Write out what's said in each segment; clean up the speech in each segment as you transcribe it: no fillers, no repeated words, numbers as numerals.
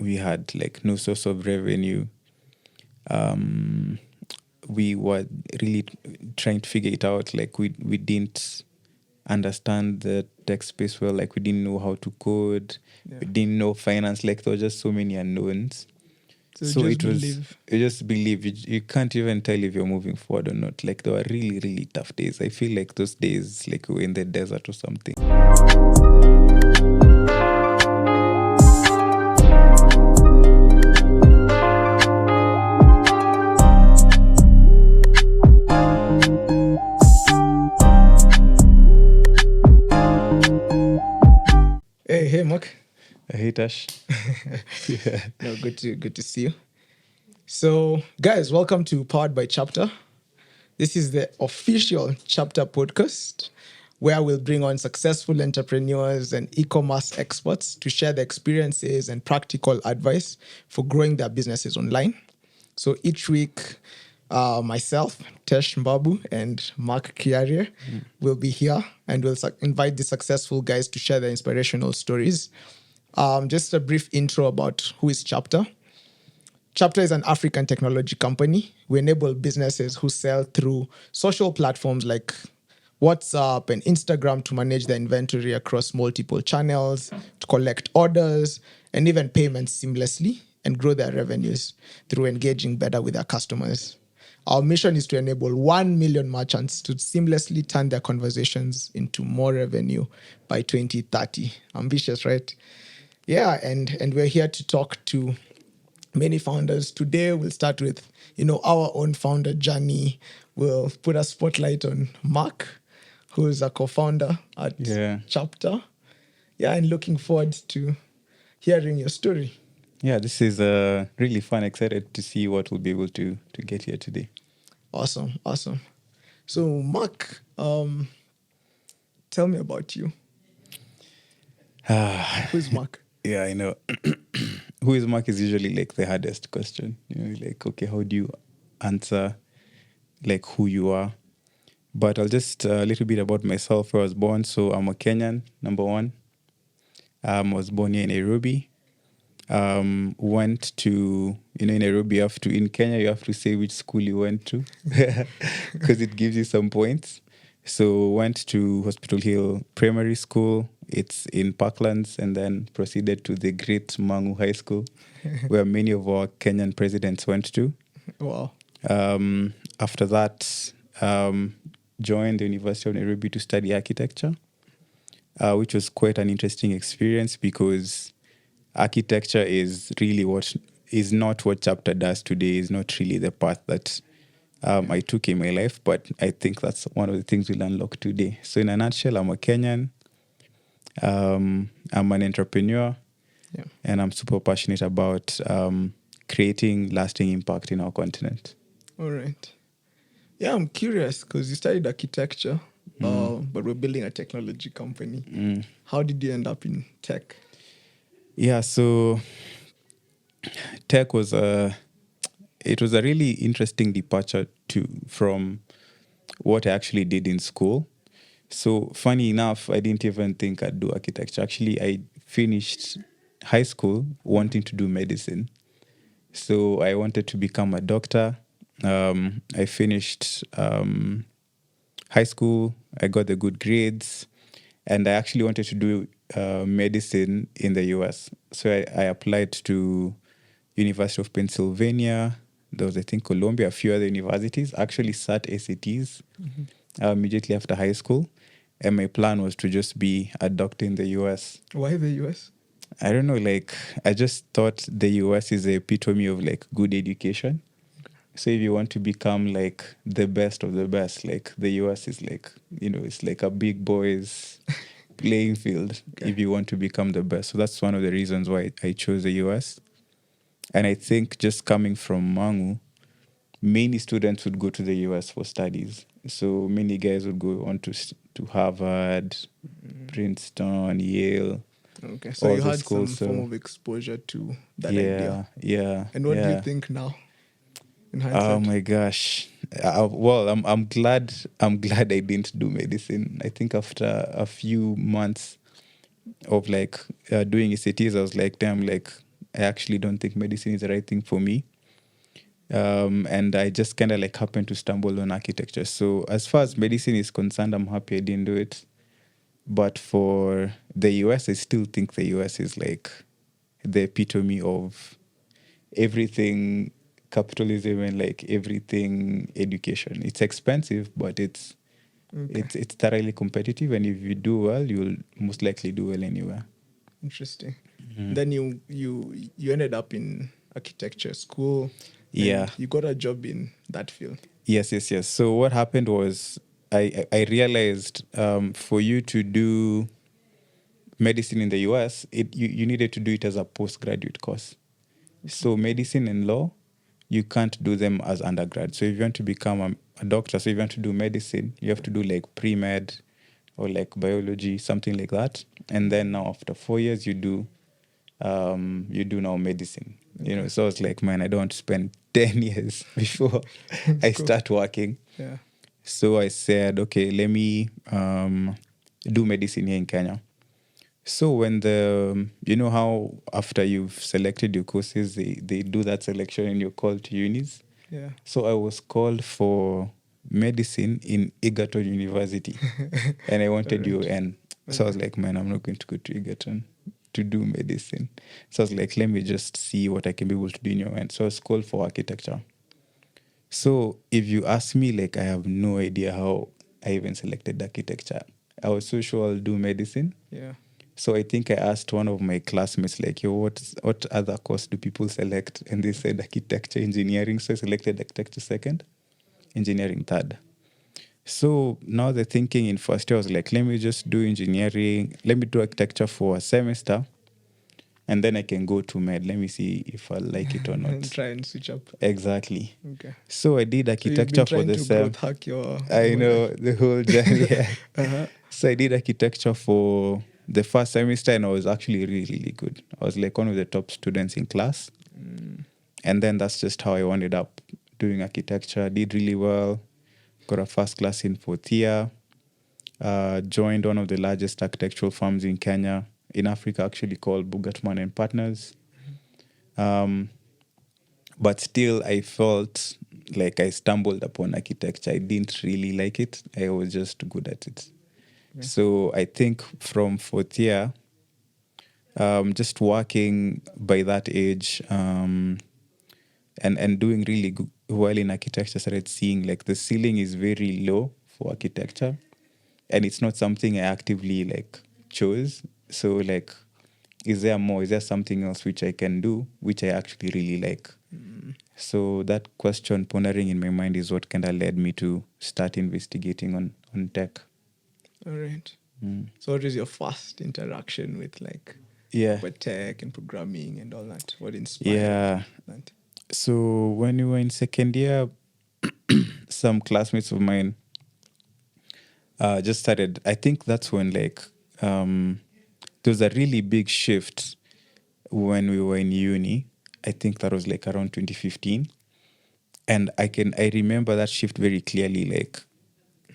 we had like no source of revenue. We were really trying to figure it out. Like we didn't understand the tech space well. Like we didn't know how to code. Yeah. We didn't know finance. Like there were just so many unknowns. So just believe. You just believe. You can't even tell if you're moving forward or not. Like there were really, really tough days. I feel like those days, like we were in the desert or something. Hey, Mark. Hey, Tesh. Yeah. No, good to see you. So, guys, welcome to Powered by Chpter. This is the official Chpter podcast where we'll bring on successful entrepreneurs and e-commerce experts to share their experiences and practical advice for growing their businesses online. So each week, myself, Tesh Mbaabu, and Mark Kiarie will be here and we'll invite the successful guys to share their inspirational stories. Just a brief intro about who is Chpter. Chpter is an African technology company. We enable businesses who sell through social platforms like WhatsApp and Instagram to manage their inventory across multiple channels, to collect orders, and even payments seamlessly and grow their revenues through engaging better with their customers. Our mission is to enable 1 million merchants to seamlessly turn their conversations into more revenue by 2030. Ambitious, right? Yeah, and we're here to talk to many founders. Today, we'll start with, our own founder journey. We'll put a spotlight on Mark, who is a co-founder at Chpter. Yeah, and looking forward to hearing your story. Yeah, this is really fun. Excited to see what we'll be able to get here today. Awesome. So, Mark, tell me about you. Who's Mark? Yeah, I know. Who is Mark is usually like the hardest question. Like, okay, how do you answer like who you are? But I'll just a little bit about myself, where I was born. So I'm a Kenyan, number one. I was born here in Nairobi. Went to, in Nairobi, in Kenya, you have to say which school you went to because it gives you some points. So went to Hospital Hill Primary School. It's in Parklands, and then proceeded to the great Mangu High School, where many of our Kenyan presidents went to. Wow. After that, joined the University of Nairobi to study architecture, which was quite an interesting experience because architecture is really not what Chpter does today, is not really the path that I took in my life, but I think that's one of the things we'll unlock today. So in a nutshell, I'm a Kenyan. I'm an entrepreneur, and I'm super passionate about creating lasting impact in our continent. All right. Yeah, I'm curious because you studied architecture, but we're building a technology company. How did you end up in tech? Yeah, so tech was a really interesting departure from what I actually did in school. So funny enough, I didn't even think I'd do architecture. Actually, I finished high school wanting to do medicine. So I wanted to become a doctor. I finished high school. I got the good grades. And I actually wanted to do medicine in the US. So I applied to University of Pennsylvania. There was, I think, Columbia, a few other universities. Actually sat ACTs immediately after high school. And my plan was to just be a doctor in the US. Why the US? I don't know, I just thought the US is the epitome of good education. So if you want to become the best of the best, the US is it's like a big boys playing field if you want to become the best. So that's one of the reasons why I chose the US. And I think just coming from Mangu, many students would go to the US for studies. So many guys would go on to Harvard, Princeton, Yale. Okay, so you had some form of exposure to that idea. Yeah. And what do you think now? In hindsight? Oh my gosh. I'm glad I didn't do medicine. I think after a few months of doing ACTs, I was like, damn, I actually don't think medicine is the right thing for me. And I just kind of like happened to stumble on architecture. So as far as medicine is concerned, I'm happy I didn't do it. But for the US, I still think the US is like the epitome of everything capitalism and like everything education. It's expensive, but it's thoroughly competitive, and if you do well, you'll most likely do well anywhere. Interesting. Then you ended up in architecture school. And Yeah. you got a job in that field. Yes. So what happened was I realized for you to do medicine in the US, you needed to do it as a postgraduate course. So medicine and law, you can't do them as undergrad. So if you want to become a doctor, so if you want to do medicine, you have to do like pre-med or like biology, something like that. And then now after 4 years, you do now medicine. You know, so I was like, man, I don't want to spend 10 years before I start working. Yeah. So I said, okay, let me do medicine here in Kenya. So when you know how after you've selected your courses, they do that selection and you're called to unis? Yeah. So I was called for medicine in Egerton University and I wanted UN. So I was like, man, I'm not going to go to Egerton to do medicine. So I was like, let me just see what I can be able to do in UN. So I was called for architecture. So if you ask me, like, I have no idea how I even selected architecture. I was so sure I'll do medicine. Yeah. So I think I asked one of my classmates, like, yo, what other course do people select? And they said architecture, engineering. So I selected architecture second, engineering third. So now the thinking in first year was like, let me just do engineering. Let me do architecture for a semester. And then I can go to med. Let me see if I like it or not. And try and switch up. Exactly. Okay. So I did architecture for the sem. Hack your I know, the whole journey. Yeah. So I did architecture for the first semester and I was actually really, really good. I was like one of the top students in class. And then that's just how I ended up doing architecture. Did really well. Got a first class in fourth year. Joined one of the largest architectural firms in Kenya, in Africa, actually, called Bugatman and Partners. But still, I felt like I stumbled upon architecture. I didn't really like it. I was just good at it. Yeah. So I think from fourth year, just working by that age and doing really well in architecture, started seeing like the ceiling is very low for architecture. And it's not something I actively like chose. So like, is there more? Is there something else which I can do, which I actually really like? So that question pondering in my mind is what kind of led me to start investigating on tech. All right. So what was your first interaction with like tech and programming and all that? What inspired that? So when we were in second year, some classmates of mine just started. I think that's when like there was a really big shift when we were in uni. I think that was like around 2015. And I remember that shift very clearly. Like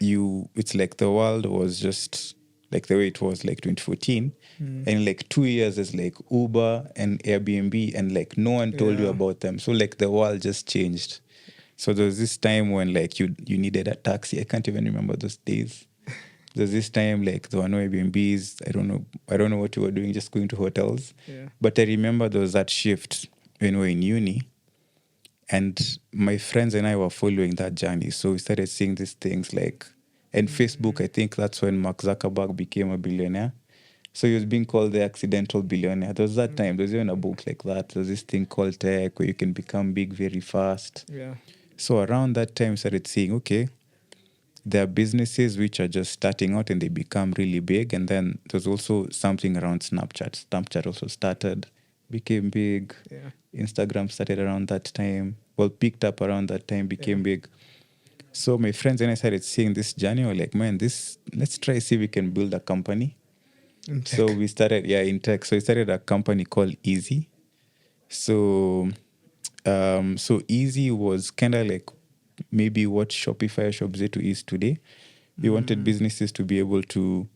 it's like the world was just like the way it was like 2014. And in like 2 years, there's like Uber and Airbnb and like no one told you about them. So like the world just changed. So there was this time when like you needed a taxi. I can't even remember those days. There's this time like there were no Airbnbs. I don't know what you were doing, just going to hotels. Yeah. But I remember there was that shift when we were in uni. And my friends and I were following that journey. So we started seeing these things like, and Facebook, I think that's when Mark Zuckerberg became a billionaire. So he was being called the accidental billionaire. There was that time, there was even a book like that. There's this thing called tech where you can become big very fast. Yeah. So around that time, I started seeing, okay, there are businesses which are just starting out and they become really big. And then there's also something around Snapchat. Snapchat also started, became big. Yeah. Instagram started around that time. Well, picked up around that time, became big. So my friends and I started seeing this journey. We're like, man, let's try see if we can build a company. So we started, in tech. So we started a company called Easy. So Easy was kind of like maybe what Shopify or Shopzeto is today. We wanted businesses to be able to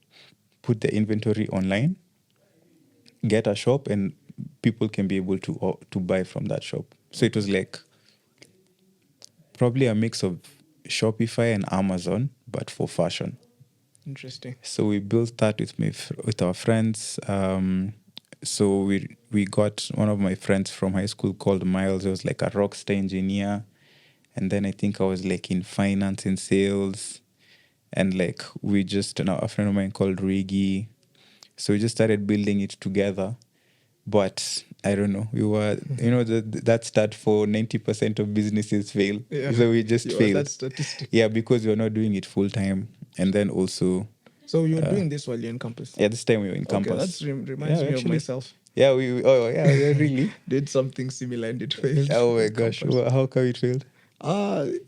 put the inventory online, get a shop, and people can be able to buy from that shop. So it was like probably a mix of Shopify and Amazon, but for fashion. Interesting. So we built that with our friends. So we got one of my friends from high school called Miles. He was like a rock star engineer, and then I think I was like in finance and sales, and like a friend of mine called Rigi. So we just started building it together. But I don't know. We were, that stat for 90% of businesses fail. Yeah. So we just You are failed. that statistic. Yeah, because we're not doing it full time, and then also. So you were doing this while you're in campus? Yeah, this time we were in campus. Okay, that reminds me of myself. Yeah, really? Did something similar and it failed. Oh my gosh, how come it failed?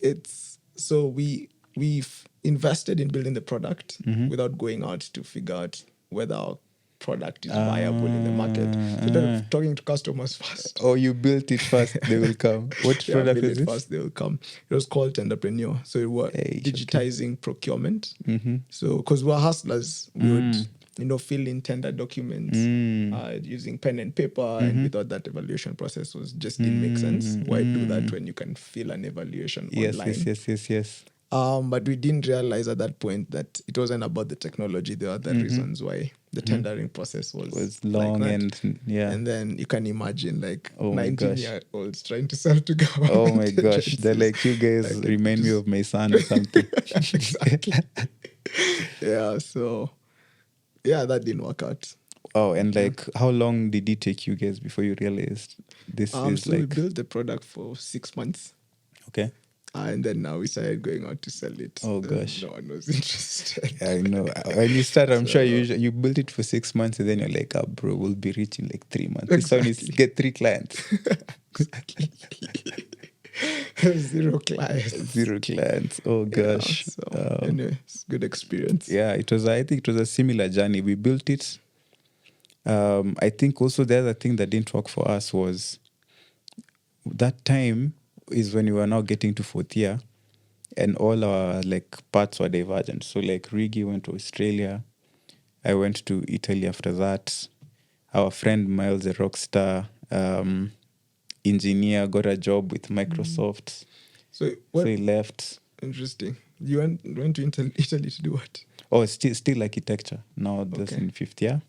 It's so we've invested in building the product without going out to figure out whether our product is viable in the market. So instead of talking to customers first. Oh, you built it first, they will come. What product is this? First, they will come. It was called Entrepreneurial. So we were digitizing procurement. So because we're hustlers, we would fill in tender documents using pen and paper, and we thought that evaluation process didn't make sense. Why do that when you can fill an evaluation online? Yes. But we didn't realize at that point that it wasn't about the technology. There are other reasons why the tendering process was long like and yeah. And then you can imagine 19-year-olds trying to sell to government. Oh my gosh, they're like, you guys remind me of my son or something. Exactly. Yeah, so that didn't work out. Oh, and how long did it take you guys before you realized this is so we built the product for 6 months. Okay. And then now we started going out to sell it. Oh gosh, no one was interested. I know. When you start, I'm sure you built it for 6 months, and then you're like, "Oh, bro, we'll be rich in 3 months." Exactly. This one is get 3 clients. Exactly. 0 clients. 0 clients. Oh gosh. Yeah, so anyway, it's a good experience. Yeah, I think it was a similar journey. We built it. I think also the other thing that didn't work for us was that time is when we were now getting to 4th year, and all our paths were divergent. So Rigi went to Australia, I went to Italy after that. Our friend Miles, a rock star engineer, got a job with Microsoft. So he left. Interesting. You went to Italy to do what? Oh, still architecture. Now that's in 5th year.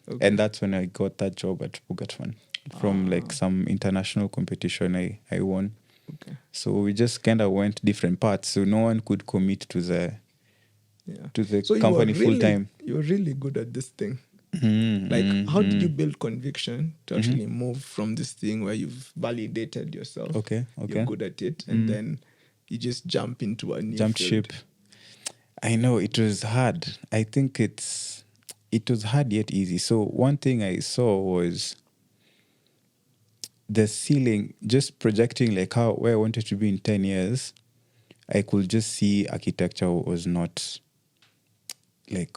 Okay. And that's when I got that job at Pugatwan from some international competition I won. Okay. So we just kind of went different paths. So no one could commit to the company full time. You were really good at this thing. How did you build conviction to actually move from this thing where you've validated yourself? Okay. You're good at it, and then you just jump into a new field. Ship. I know it was hard. I think it was hard yet easy. So one thing I saw was the ceiling, just projecting where I wanted to be in 10 years. I could just see architecture was not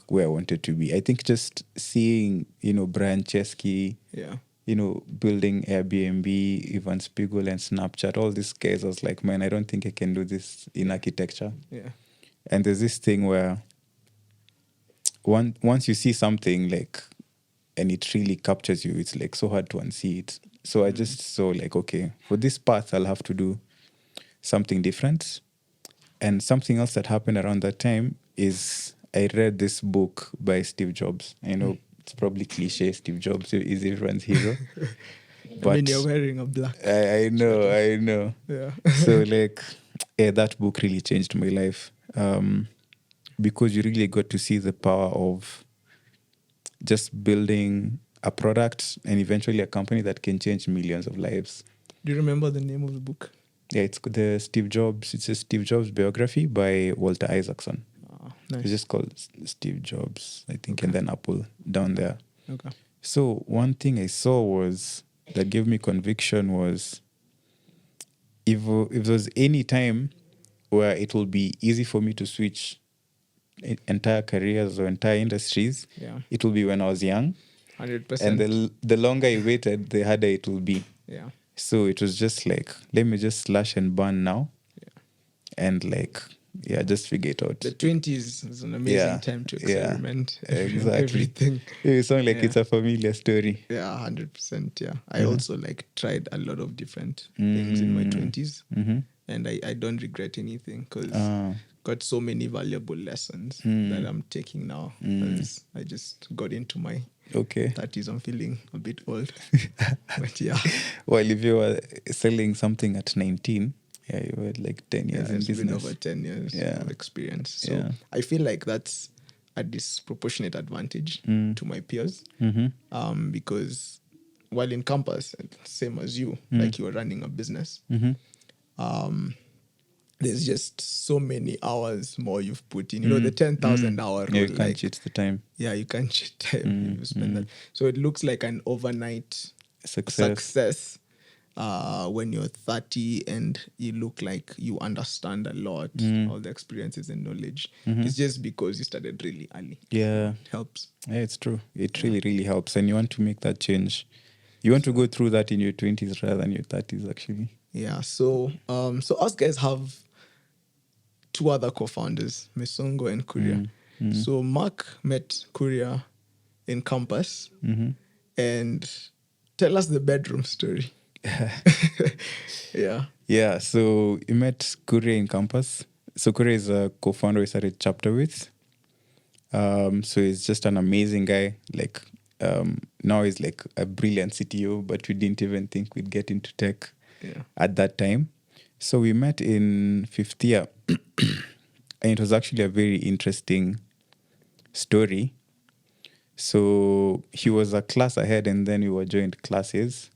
where I wanted to be. I think just seeing, Brian Chesky, building Airbnb, Ivan Spiegel and Snapchat, all these guys, I was like, man, I don't think I can do this in architecture. Yeah. And there's this thing where once you see something and it really captures you, it's so hard to unsee it. So I just saw okay, for this path, I'll have to do something different. And something else that happened around that time is I read this book by Steve Jobs. I know it's probably cliche, Steve Jobs is everyone's hero. But you're wearing a black. I know. Yeah. So that book really changed my life. Because you really got to see the power of just building a product and eventually a company that can change millions of lives. Do you remember the name of the book? Yeah, it's the Steve Jobs. It's a Steve Jobs biography by Walter Isaacson. Nice. It's just called Steve Jobs, I think, and then Apple down there. Okay. So one thing I saw that gave me conviction was if there was any time where it will be easy for me to switch entire careers or entire industries, it will be when I was young. 100%. And the longer I waited, the harder it will be. Yeah. So it was just let me just slash and burn now. Yeah. And just figure it out. The 20s is an amazing time to experiment exactly. everything. It sounds like it's a familiar story. Yeah, 100%. Yeah. I also like tried a lot of different things in my 20s. And I don't regret anything because got so many valuable lessons that I'm taking now as I just got into my 30s. I'm feeling a bit old. But yeah. Well, if you were selling something at 19, you were like 10 years in business. It's been over 10 years of experience. So I feel like that's a disproportionate advantage to my peers because while in campus, same as you, like you were running a business, there's just so many hours more you've put in. You know, the 10,000 hour rule. You can't cheat the time. Yeah, you can't cheat time if you spend that. So it looks like an overnight success when you're 30 and you look like you understand a lot, all the experiences and knowledge. It's just because you started really early. Yeah. It helps. Yeah, it's true. It really, really helps. And you want to make that change. You want to go through that in your 20s rather than your 30s, actually. Yeah. So us guys have two other co-founders, Mesongo and Kuria. So Mark met Kuria in campus. And tell us the bedroom story. Yeah, so we met Kuria in campus. So Kuria is a co-founder we started Chpter with. So he's just an amazing guy. Like now he's like a brilliant CTO, but we didn't even think we'd get into tech at that time. So we met in fifth year. And it was actually a very interesting story. So he was a class ahead and then we were joined classes.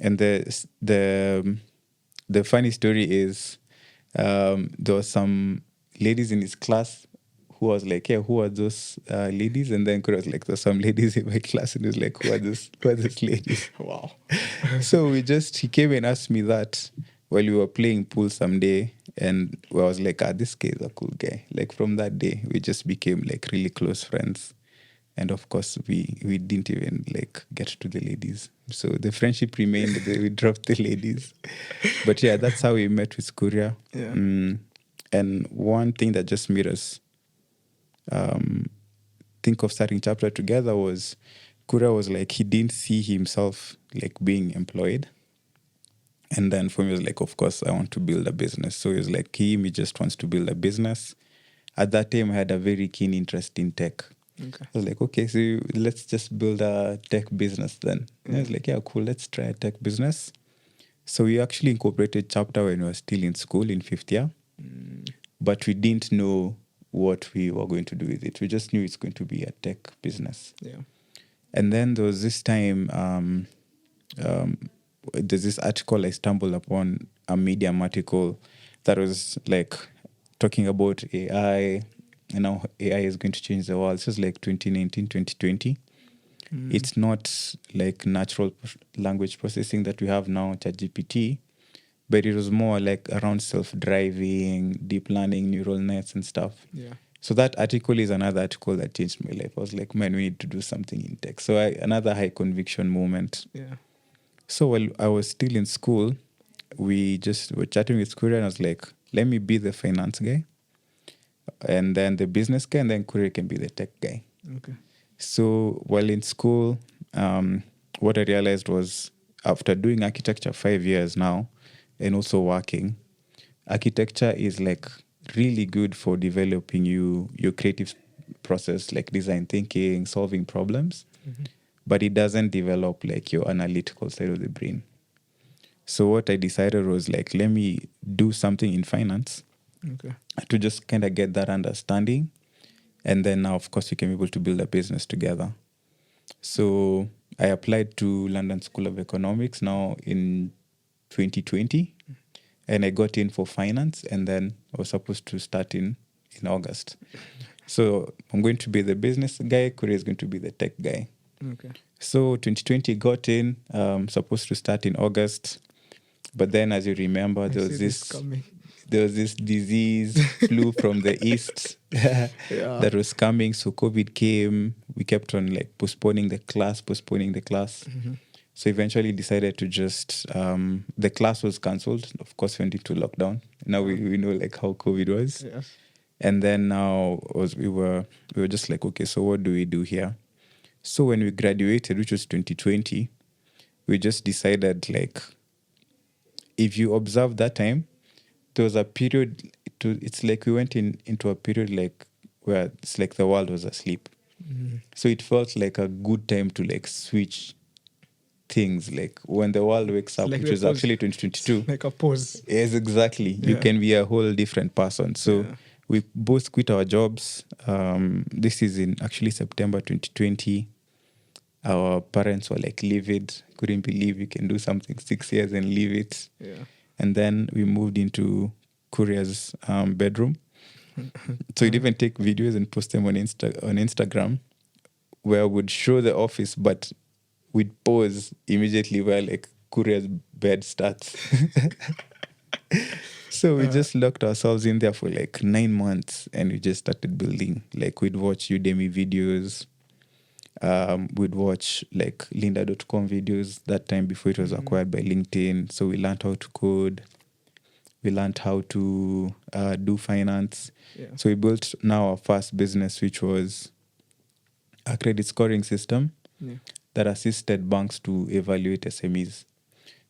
And the funny story is there were some ladies in his class who was like, yeah, who are those ladies? And then Kuria was like, there's some ladies in my class. And he was like, who are those ladies? Wow. So he came and asked me that while we were playing pool someday. And I was like, this guy is a cool guy. Like from that day, we just became like really close friends. And of course, we didn't even like get to the ladies. So the friendship remained. We dropped the ladies. But yeah, that's how we met with Kuria. Yeah. And one thing that just made us think of starting Chpter together was Kuria was like, he didn't see himself like being employed. And then for me, it was like, of course, I want to build a business. So he was like, he just wants to build a business. At that time, I had a very keen interest in tech. Okay. I was like, okay, so let's just build a tech business then. And I was like, yeah, cool, let's try a tech business. So we actually incorporated Chpter when we were still in school in fifth year. But we didn't know what we were going to do with it. We just knew it's going to be a tech business. Yeah. And then there was this time, there's this article I stumbled upon, a Medium article that was like talking about AI and how AI is going to change the world. This was like 2019, 2020. It's not like natural language processing that we have now, ChatGPT, but it was more like around self-driving, deep learning, neural nets and stuff. Yeah. So that article is another article that changed my life. I was like, man, we need to do something in tech. So another high conviction moment. Yeah. So while I was still in school, we just were chatting with Kuria and I was like, let me be the finance guy and then the business guy, and then Kuria can be the tech guy. Okay. So while in school, what I realized was after doing architecture 5 years now and also working, architecture is like really good for developing your creative process, like design thinking, solving problems. But it doesn't develop like your analytical side of the brain. So what I decided was like, let me do something in finance to just kind of get that understanding. And then now, of course, we can be able to build a business together. So I applied to London School of Economics now in 2020. And I got in for finance. And then I was supposed to start in August. So I'm going to be the business guy. Kuria is going to be the tech guy. Okay. So 2020 got in, supposed to start in August. But then, as you remember, there was this disease flew from the east that was coming. So COVID came. We kept on like postponing the class. So eventually decided to just, the class was cancelled. Of course, went into lockdown. Now we know like how COVID was. Yes. And then now we were just like, okay, so what do we do here? So when we graduated, which was 2020, we just decided like, if you observe that time, there was a period. It's like we went into a period like where it's like the world was asleep. So it felt like a good time to like switch things. Like when the world wakes up, like which the was pause. actually 2022. Like a pause. Yes, exactly. You Yeah. can be a whole different person. So Yeah. we both quit our jobs. This is in actually September 2020. Our parents were like livid, couldn't believe you can do something 6 years and leave it. Yeah. And then we moved into Kuria's bedroom. So we'd even take videos and post them on Instagram, where we'd show the office, but we'd pause immediately where like Kuria's bed starts. So we just locked ourselves in there for like 9 months and we just started building. Like we'd watch Udemy videos. We'd watch like lynda.com videos that time before it was acquired by LinkedIn. So we learned how to code. We learned how to do finance. Yeah. So we built now our first business, which was a credit scoring system Yeah. that assisted banks to evaluate SMEs.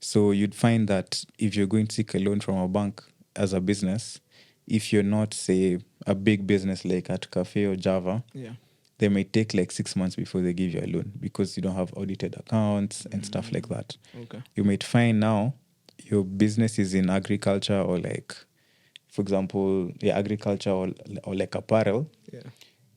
So you'd find that if you're going to seek a loan from a bank as a business, if you're not, say, a big business like at Cafe or Java, Yeah. they may take like 6 months before they give you a loan because you don't have audited accounts and stuff like that. Okay. You might find now your business is in agriculture or like, for example, agriculture or like apparel, Yeah.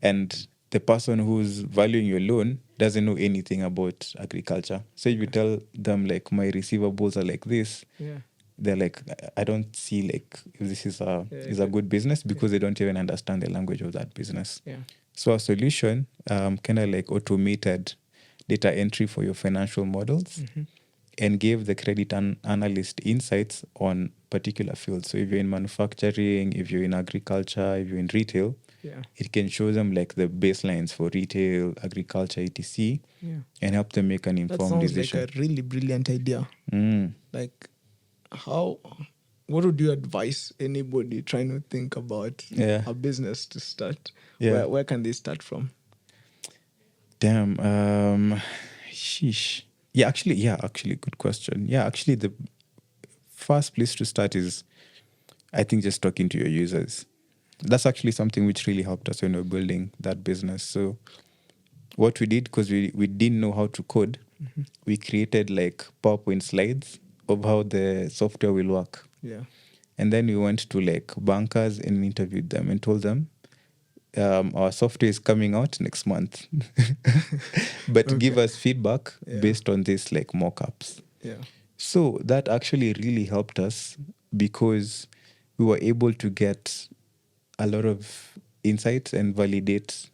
and the person who's valuing your loan doesn't know anything about agriculture. So if you tell them like my receivables are like this, Yeah. they're like, I don't see like if this is a Yeah. good business because they don't even understand the language of that business. Yeah. So our solution kind of like automated data entry for your financial models and gave the credit analyst insights on particular fields. So if you're in manufacturing, if you're in agriculture, if you're in retail, Yeah. it can show them like the baselines for retail, agriculture, etc., Yeah. and help them make an That informed sounds decision. like a really brilliant idea. Mm. Like, what would you advise anybody trying to think about Yeah. a business to start? Yeah. Where can they start from? Damn. Sheesh. Actually, good question. Yeah, actually, the first place to start is, I think, just talking to your users. That's actually something which really helped us when we were building that business. So what we did, because we didn't know how to code, we created like PowerPoint slides of how the software will work. Yeah. And then we went to like bankers and interviewed them and told them, our software is coming out next month, but give us feedback based on this like mock-ups. Yeah. So that actually really helped us because we were able to get a lot of insights and validate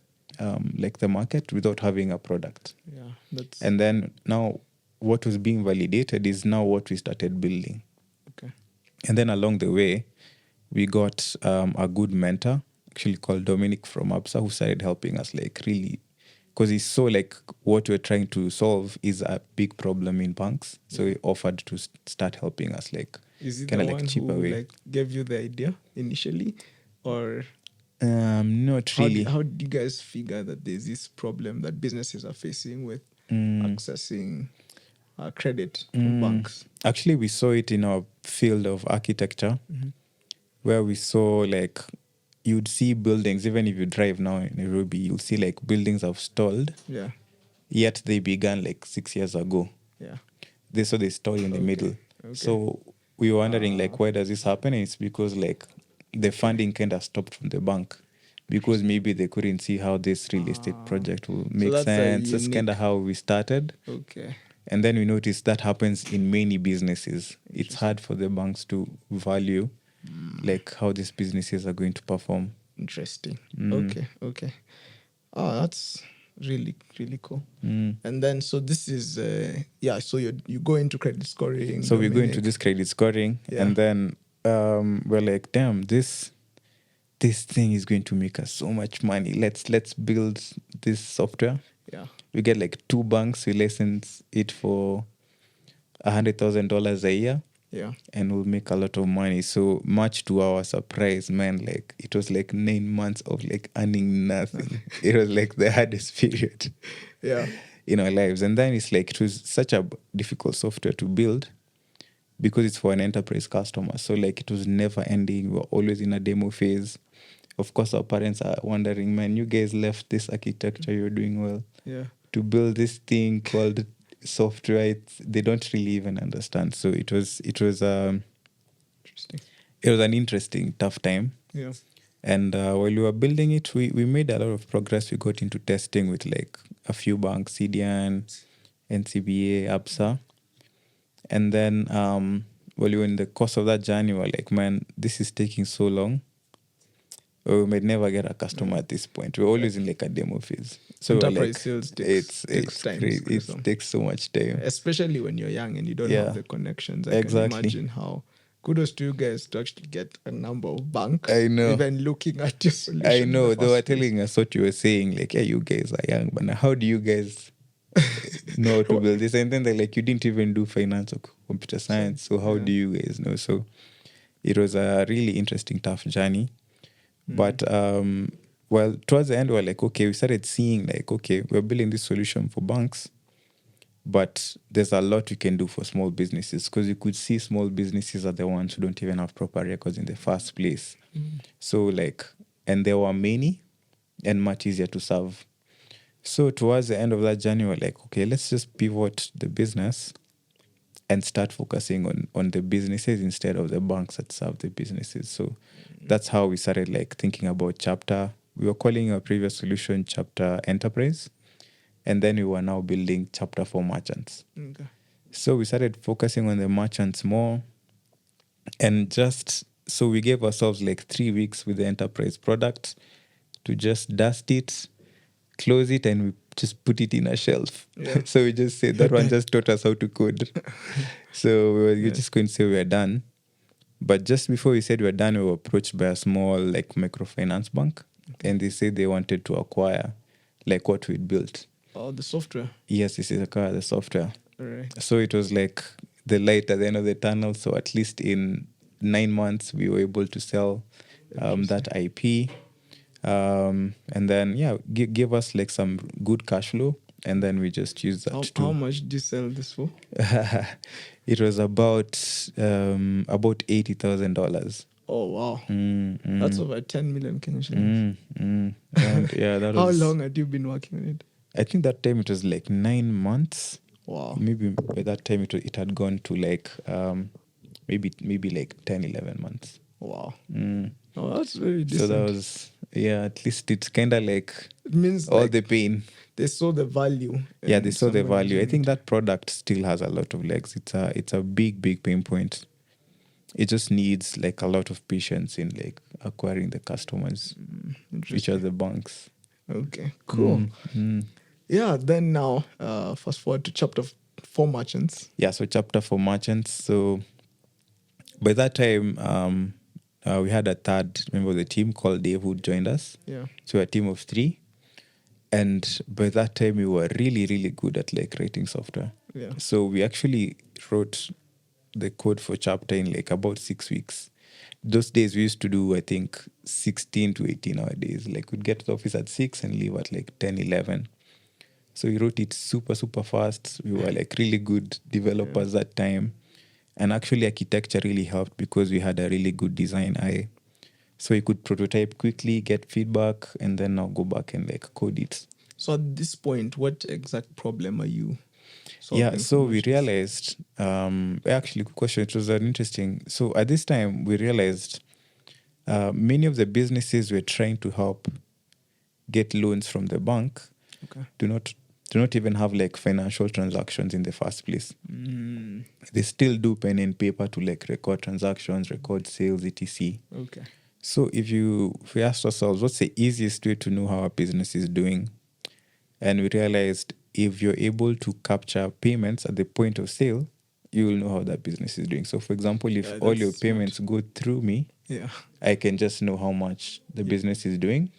like the market without having a product. Yeah. And then now what was being validated is now what we started building. Okay. And then along the way, we got a good mentor, actually called Dominic from ABSA, who started helping us like really, because he saw like what we're trying to solve is a big problem in banks. So he offered to start helping us like Is it kind the of one like cheaper who way. like gave you the idea initially, or Not really. how did you guys figure that there's this problem that businesses are facing with accessing credit from banks? Actually, we saw it in our field of architecture, where we saw like you'd see buildings, even if you drive now in Nairobi, you'll see like buildings have stalled, Yeah. yet they began like 6 years ago. Yeah. They stall in the middle. Okay. So we were wondering like why does this happen? And it's because like the funding kind of stopped from the bank because maybe they couldn't see how this real estate project will make that's a sense. That's kind unique- of how we started. Okay. And then we noticed that happens in many businesses. It's hard for the banks to value like how these businesses are going to perform. Interesting. Okay. Oh, that's really, really cool. And then, so this is, so you go into credit scoring. So we go into Dominic. this credit scoring, Yeah. and then we're like, damn, this thing is going to make us so much money. Let's build this software. Yeah. We get like 2 banks. We license it for $100,000 a year. Yeah. and we'll make a lot of money. So much to our surprise, man, like it was like 9 months of like earning nothing. It was like the hardest period Yeah. in our lives. And then it's like it was such a difficult software to build because it's for an enterprise customer. So like it was never ending. We were always in a demo phase. Of course, our parents are wondering, man, you guys left this architecture, you're doing well. Yeah. To build this thing called software, they don't really even understand. So Interesting. it was an interesting, tough time. Yeah. And while we were building it, we made a lot of progress. We got into testing with like a few banks, CDN, NCBA, ABSA. And then while we were in the course of that journey, we were like, man, this is taking so long. We might never get a customer at this point. We're always in like a demo phase. So we're Enterprise like, sales takes time. It takes so much time. Especially when you're young and you don't have the connections. I can imagine how kudos to you guys to actually get a number of banks. I know. Even looking at your solution. I know. They were telling us what you were saying, like, yeah, you guys are young, but now how do you guys know how to build this? And then they're like, you didn't even do finance or computer science, so how do you guys know? So it was a really interesting, tough journey. But well, towards the end, we were like, okay, we started seeing like, okay, we're building this solution for banks, but there's a lot we can do for small businesses, because you could see small businesses are the ones who don't even have proper records in the first place. So like, and there were many and much easier to serve. So towards the end of that journey, we're like, okay, let's just pivot the business and start focusing on the businesses instead of the banks that serve the businesses. So that's how we started like thinking about Chpter. We were calling our previous solution Chpter Enterprise. And then we were now building Chpter for merchants. Okay. So we started focusing on the merchants more. And just so we gave ourselves like 3 weeks with the enterprise product to just dust it, close it, and we just put it in a shelf. Yeah. So we just said that one just taught us how to code. So we were just going to say we are done. But just before we said we were done, we were approached by a small like microfinance bank. And they said they wanted to acquire like what we'd built. Oh, the software. Yes, this is acquire the software. All right. So it was like the light at the end of the tunnel. So at least in 9 months, we were able to sell that IP. And then, give us like some good cash flow. And then we just used that How much did you sell this for? It was about $80,000. Oh, wow. That's over 10 million Kenyan shillings. And yeah, that How was... long had you been working on it? I think that time it was like 9 months. Wow. Maybe by that time it had gone to like maybe like 10, 11 months. Wow. Oh, that's very decent. So that was, at least it's kind of like it means all like the pain. they saw the value. Yeah, they saw the value. I think that product still has a lot of legs. It's a big pain point. It just needs like a lot of patience in like acquiring the customers, which are the banks. Okay, cool. Yeah, then now fast forward to Chpter for merchants. Yeah, so Chpter for merchants. So by that time, we had a third member of the team called Dave who joined us. Yeah. So we're a team of 3. And by that time, we were really, really good at like writing software. Yeah. So we actually wrote the code for Chpter in like about 6 weeks. Those days we used to do, I think, 16 to 18 hour days. Like we'd get to the office at 6 and leave at like 10, 11. So we wrote it super, super fast. We were like really good developers that time. And actually architecture really helped because we had a really good design eye. So we could prototype quickly, get feedback, and then now go back and like code it. So at this point, what exact problem are you solving? Yeah, so we realized, actually, good question. It was an interesting. So at this time, we realized many of the businesses we're trying to help get loans from the bank do not even have like financial transactions in the first place. They still do pen and paper to like record transactions, record sales, etc. Okay. So if we asked ourselves, what's the easiest way to know how a business is doing? And we realized if you're able to capture payments at the point of sale, you will know how that business is doing. So for example, if all your payments go through me, I can just know how much the business is doing.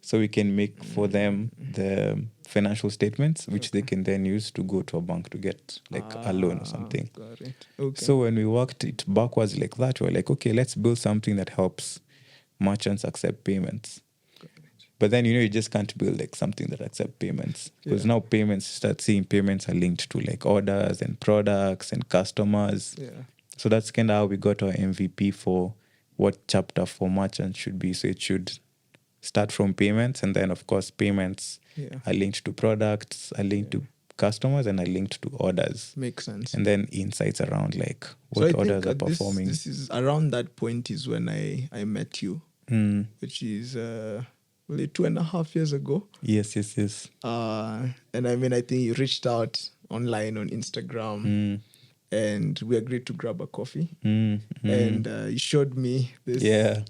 So we can make for them the financial statements, which they can then use to go to a bank to get like a loan or something. Got it. Okay. So when we worked it backwards like that, we were like, okay, let's build something that helps merchants accept payments. But then, you just can't build like something that accept payments, because now start seeing payments are linked to like orders and products and customers. Yeah. So that's kind of how we got our MVP for what Chpter for merchants should be. So it should start from payments, and then of course payments are linked to products, are linked to customers, and are linked to orders. Makes sense. And then insights around like what orders are performing. This is around that point is when I met you, which is really 2.5 years ago. Yes. And I mean, I think you reached out online on Instagram, and we agreed to grab a coffee. And you showed me this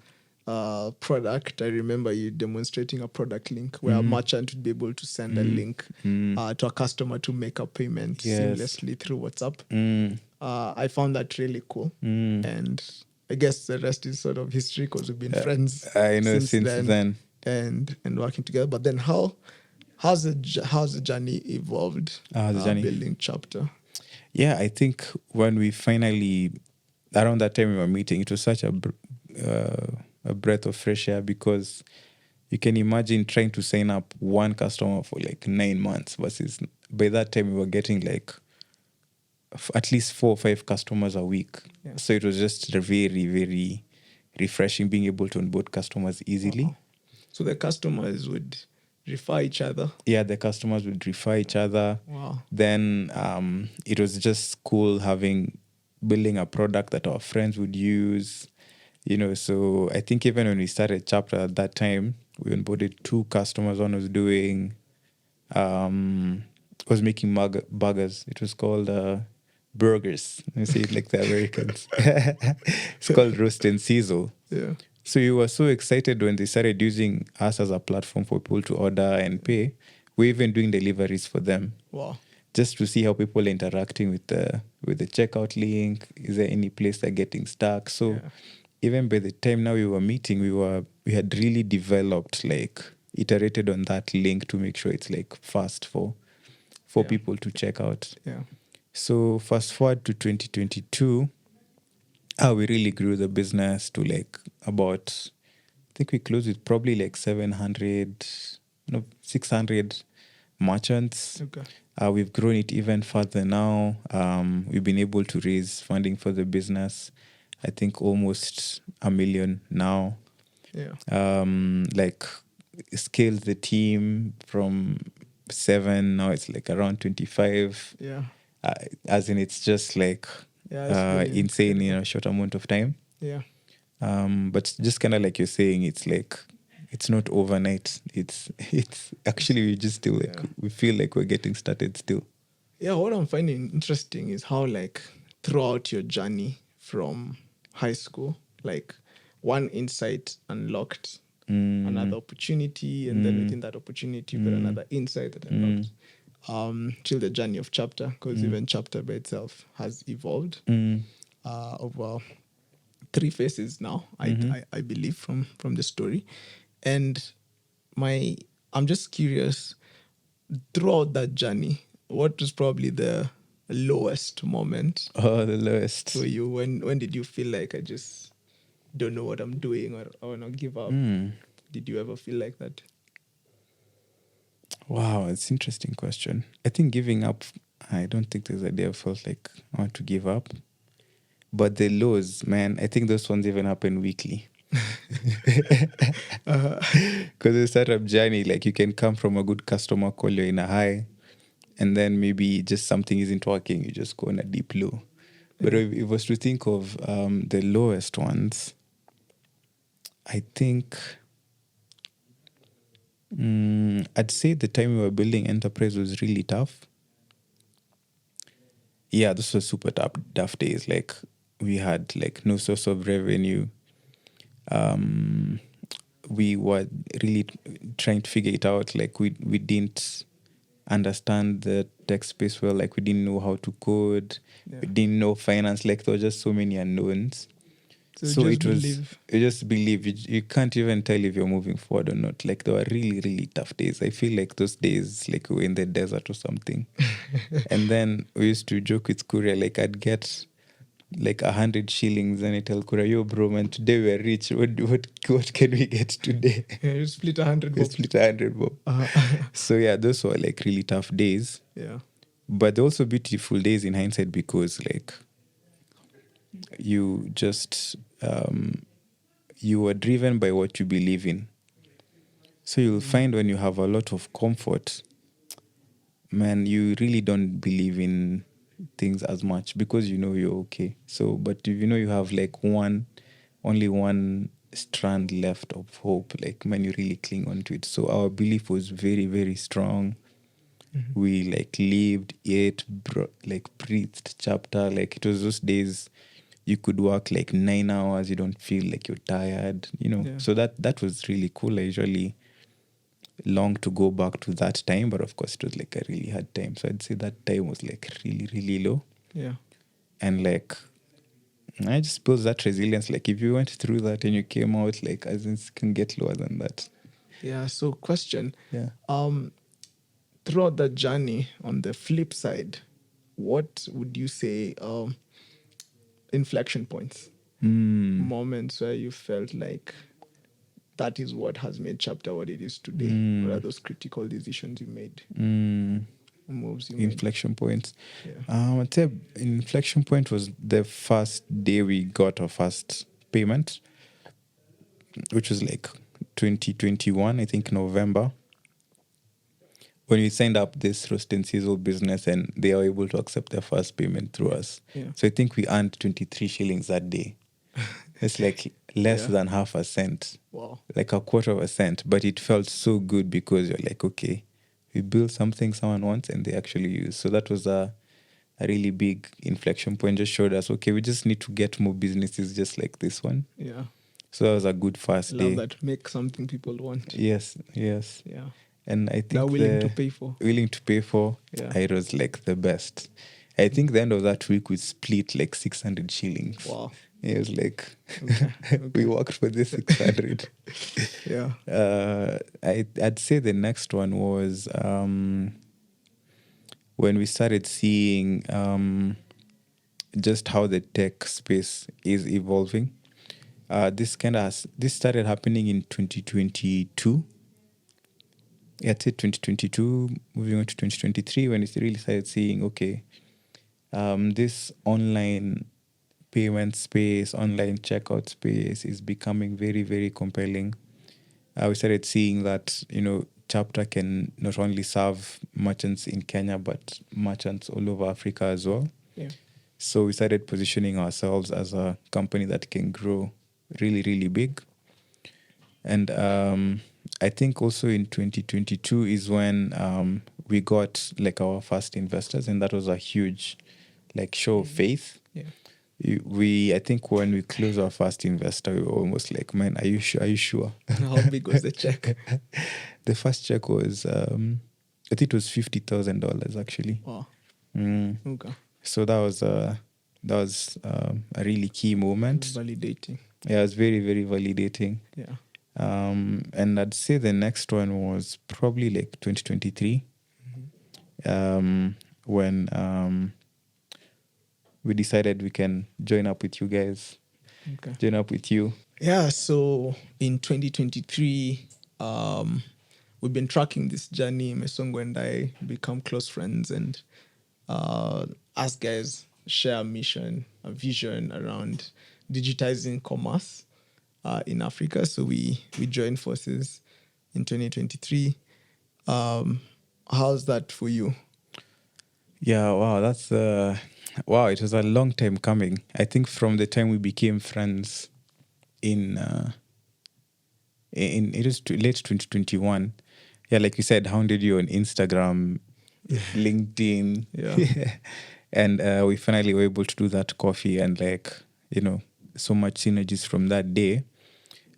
product. I remember you demonstrating a product link where a merchant would be able to send a link to a customer to make a payment seamlessly through WhatsApp. I found that really cool. And I guess the rest is sort of history, because we've been friends I know since then. And working together. But then how's the journey evolved? Building Chpter. Yeah, I think when we finally, around that time we were meeting, it was such a breath of fresh air, because you can imagine trying to sign up one customer for like 9 months versus by that time we were getting like at least 4 or 5 customers a week. Yeah. So it was just very, very refreshing being able to onboard customers easily. Wow. So the customers would refer each other? Yeah, the customers would refer each other. Wow. Then it was just cool building a product that our friends would use. So I think even when we started Chpter at that time, we onboarded 2 customers. One was making burgers. It was called burgers. I say it like the Americans. It's called Roast and Sizzle. Yeah. So we were so excited when they started using us as a platform for people to order and pay. We're even doing deliveries for them. Wow. Just to see how people are interacting with the checkout link. Is there any place they're getting stuck? So even by the time now we were meeting, we had really developed, like iterated on that link to make sure it's like fast for people to check out. Yeah. So fast forward to 2022, we really grew the business to like about, I think we closed with probably like 600 merchants. Okay. We've grown it even further now. We've been able to raise funding for the business. I think almost $1 million now. Yeah. Like scaled the team from 7, now it's like around 25. Yeah. As in, it's just like insane in a short amount of time. Yeah. But just kind of like you're saying, it's like it's not overnight. It's actually we just still like we feel like we're getting started still. Yeah, what I'm finding interesting is how like throughout your journey from high school, like one insight unlocked another opportunity, and then within that opportunity, but another insight that unlocked till the journey of Chpter, because even Chpter by itself has evolved over 3 phases now, I believe, from the story. And I'm just curious, throughout that journey, what was probably the lowest moment? Oh, the lowest. For you, when did you feel like I just don't know what I'm doing, or I want to give up? Did you ever feel like that? Wow, it's an interesting question. I think giving up, I don't think there's a day I felt like I want to give up. But the lows, man, I think those ones even happen weekly. Because the startup journey, like you can come from a good customer call, you're in a high, and then maybe just something isn't working, you just go on a deep low. But if it was to think of the lowest ones, I think I'd say the time we were building enterprise was really tough. Yeah, this was super tough days. Like we had like no source of revenue. We were really trying to figure it out. Like we didn't understand the tech space well. Like we didn't know how to code. We didn't know finance. Like there were just so many unknowns. So just it was, believe. you just believe, you can't even tell if you're moving forward or not. Like there were really, really tough days. I feel like those days, like we were in the desert or something. And then we used to joke with Kuria, like I'd get like 100 shillings and I tell Kuria, yo bro, man, today we're rich. What can we get today? Yeah, you split 100 We bob. split 100 bob. So yeah, those were like really tough days. Yeah. But they're also beautiful days in hindsight because like you just you are driven by what you believe in. So you'll find when you have a lot of comfort, man, you really don't believe in things as much because you know you're okay. So, but if you know you have like only one strand left of hope, like man, you really cling on to it. So our belief was very, very strong. We like lived, ate, like breathed chapter. Like it was those days you could work like 9 hours, you don't feel like you're tired, you know. Yeah. So that was really cool. I usually long to go back to that time, but of course it was like a really hard time. So I'd say that time was like really, really low. Yeah. And like I just built that resilience. Like if you went through that and you came out, like as in it can get lower than that. Yeah. So question. Yeah. Throughout that journey, on the flip side, what would you say inflection points? Moments where you felt like that is what has made Chpter what it is today. What are those critical decisions you made? Moves you made? Inflection points. Yeah. I'd say inflection point was the first day we got our first payment, which was like 2021, I think November, when we signed up this roast and sizzle business and they were able to accept their first payment through us. Yeah. So I think we earned 23 shillings that day. It's like less Yeah. than half a cent. Wow. Like a quarter of a cent. But it felt so good because you're like, okay, we built something someone wants and they actually use. So that was a really big inflection point. Just showed us, okay, we just need to get more businesses just like this one. Yeah. So that was a good first day. Love that. Make something people want. Yes. Yeah. And I think They're willing to pay for. Willing to pay for. Yeah. It was like the best. I think the end of that week we split like 600 shillings. Wow. It was like Okay. we worked for this 600. Yeah. I'd say the next one was when we started seeing just how the tech space is evolving. This started happening in 2022. Yeah, I'd say 2022, moving on to 2023, when we really started seeing, okay, this online payment space, online checkout space is becoming very, very compelling. We started seeing that, Chpter can not only serve merchants in Kenya, but merchants all over Africa as well. Yeah. So we started positioning ourselves as a company that can grow really, really big. And I think also in 2022 is when we got like our first investors, and that was a huge like show of faith. Yeah. I think when we closed our first investor, we were almost like, man, are you sure? Are you sure? How big was the check? The first check was, I think it was $50,000 actually. Wow. Okay. So that was a really key moment. Validating. Yeah, it was very, very validating. Yeah. And I'd say the next one was probably like 2023, when we decided we can join up with you guys. Okay. Join up with you. Yeah, so in 2023, we've been tracking this journey. Mesongo and I become close friends, and us guys share a mission, a vision around digitizing commerce in Africa. So we joined forces in 2023. How's that for you? Yeah, wow, that's wow, it was a long time coming. I think from the time we became friends in it was late 2021. Yeah, like you said, hounded you on Instagram, LinkedIn. Yeah. And we finally were able to do that coffee, and like, so much synergies from that day.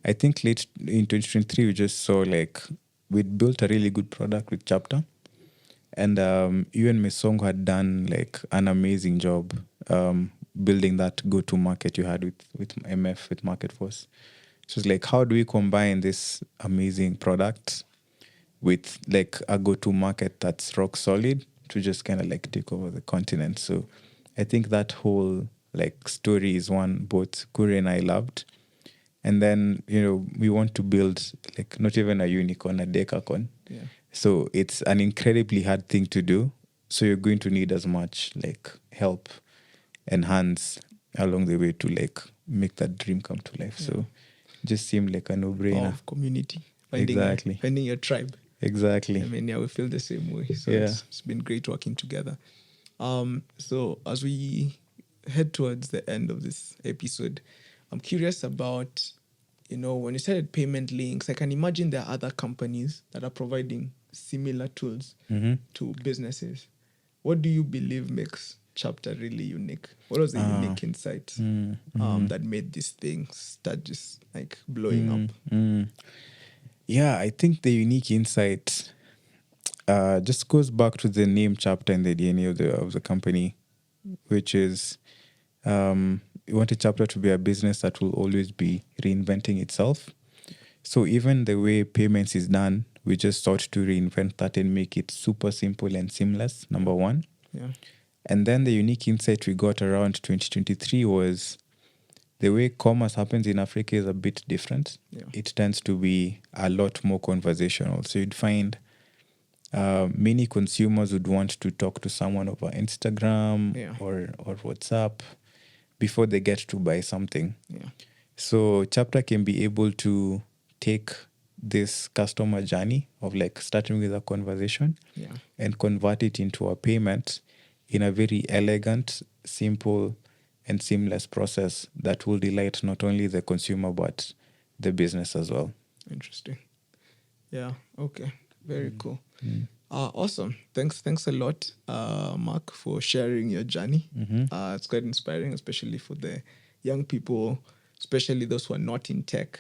I think late in 2023, we just saw like we'd built a really good product with Chpter. And you and Mesongo had done like an amazing job building that go-to market you had with MF, with Market Force. So it's like, how do we combine this amazing product with like a go-to market that's rock solid to just kind of like take over the continent? So I think that whole like story is one both Kuria and I loved. And then, we want to build like not even a unicorn, a decacorn. Yeah. So it's an incredibly hard thing to do. So you're going to need as much like help and hands along the way to like make that dream come to life. So just seemed like a no-brainer. Of community. Exactly. Finding your tribe. Exactly. I mean, yeah, we feel the same way. So Yeah. it's been great working together. So as we head towards the end of this episode, I'm curious about, when you started payment links, I can imagine there are other companies that are providing similar tools to businesses. What do you believe makes Chpter really unique? What was the unique insight that made this thing start just like blowing up? Yeah, I think the unique insight just goes back to the name Chpter and the DNA of the company, which is we want a Chpter to be a business that will always be reinventing itself. So even the way payments is done, we just sought to reinvent that and make it super simple and seamless, number one. Yeah. And then the unique insight we got around 2023 was the way commerce happens in Africa is a bit different. Yeah. It tends to be a lot more conversational. So you'd find many consumers would want to talk to someone over Instagram or WhatsApp before they get to buy something. Yeah. So Chpter can be able to take this customer journey of like starting with a conversation and convert it into a payment in a very elegant, simple, and seamless process that will delight not only the consumer but the business as well. Interesting. Yeah. Okay. Very cool. Awesome. Thanks a lot, Mark, for sharing your journey. It's quite inspiring, especially for the young people, especially those who are not in tech,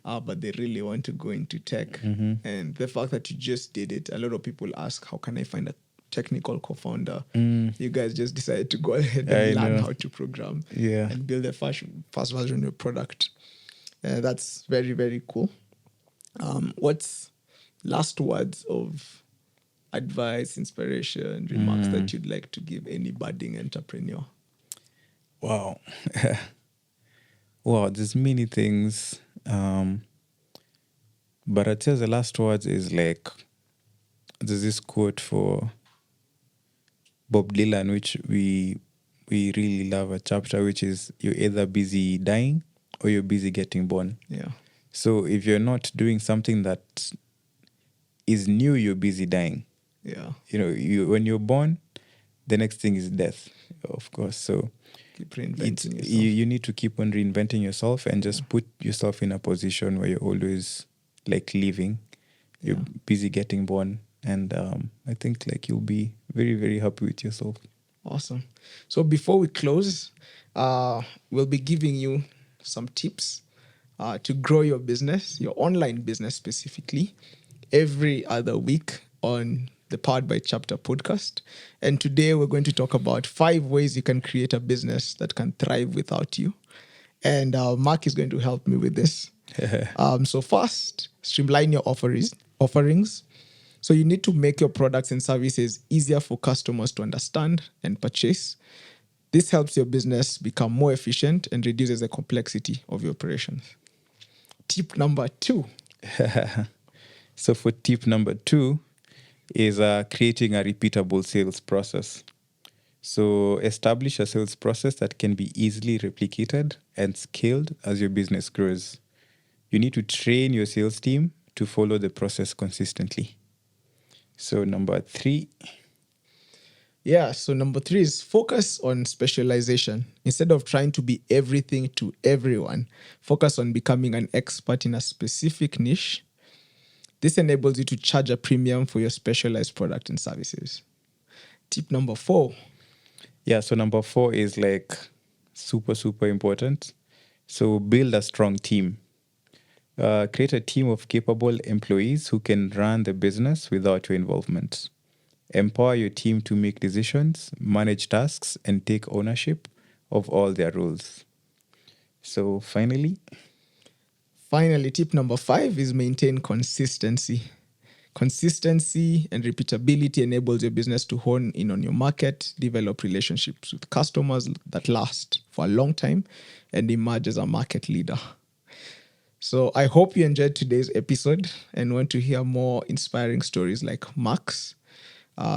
but they really want to go into tech. And the fact that you just did it, a lot of people ask, how can I find a technical co-founder? You guys just decided to go ahead and learn how to program and build a fast version of your product. That's very, very cool. What's last words of advice, inspiration, remarks that you'd like to give any budding entrepreneur? Wow. Wow, there's many things. But I'd say the last words is like, there's this quote for Bob Dylan, which we really love at Chpter, which is, you're either busy dying or you're busy getting born. Yeah. So if you're not doing something that is new, you're busy dying. Yeah. When you're born, the next thing is death, of course. So keep reinventing yourself. You need to keep on reinventing yourself and just put yourself in a position where you're always like living. You're busy getting born. And I think like you'll be very, very happy with yourself. Awesome. So before we close, we'll be giving you some tips to grow your business, your online business specifically, every other week on the Powered by Chpter podcast. And today we're going to talk about 5 ways you can create a business that can thrive without you. And Mark is going to help me with this. So first, streamline your offerings. So you need to make your products and services easier for customers to understand and purchase. This helps your business become more efficient and reduces the complexity of your operations. Tip number 2. So for tip number 2 is creating a repeatable sales process. So establish a sales process that can be easily replicated and scaled as your business grows. You need to train your sales team to follow the process consistently. So number 3. Yeah, so number 3 is focus on specialization. Instead of trying to be everything to everyone, focus on becoming an expert in a specific niche. This enables you to charge a premium for your specialized product and services. Tip number 4. Yeah, so number 4 is like super, super important. So build a strong team. Create a team of capable employees who can run the business without your involvement. Empower your team to make decisions, manage tasks, and take ownership of all their roles. So finally, Tip number 5 is maintain consistency. Consistency and repeatability enables your business to hone in on your market, develop relationships with customers that last for a long time, and emerge as a market leader. So I hope you enjoyed today's episode and want to hear more inspiring stories like Mark's.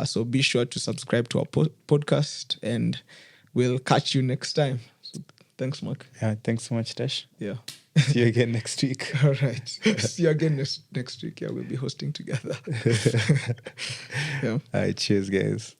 So be sure to subscribe to our podcast, and we'll catch you next time. So thanks, Mark. yeah, thanks so much, Tesh. Yeah. See you again next week. All right. See you again next week. Yeah, we'll be hosting together. Yeah. All right, cheers, guys.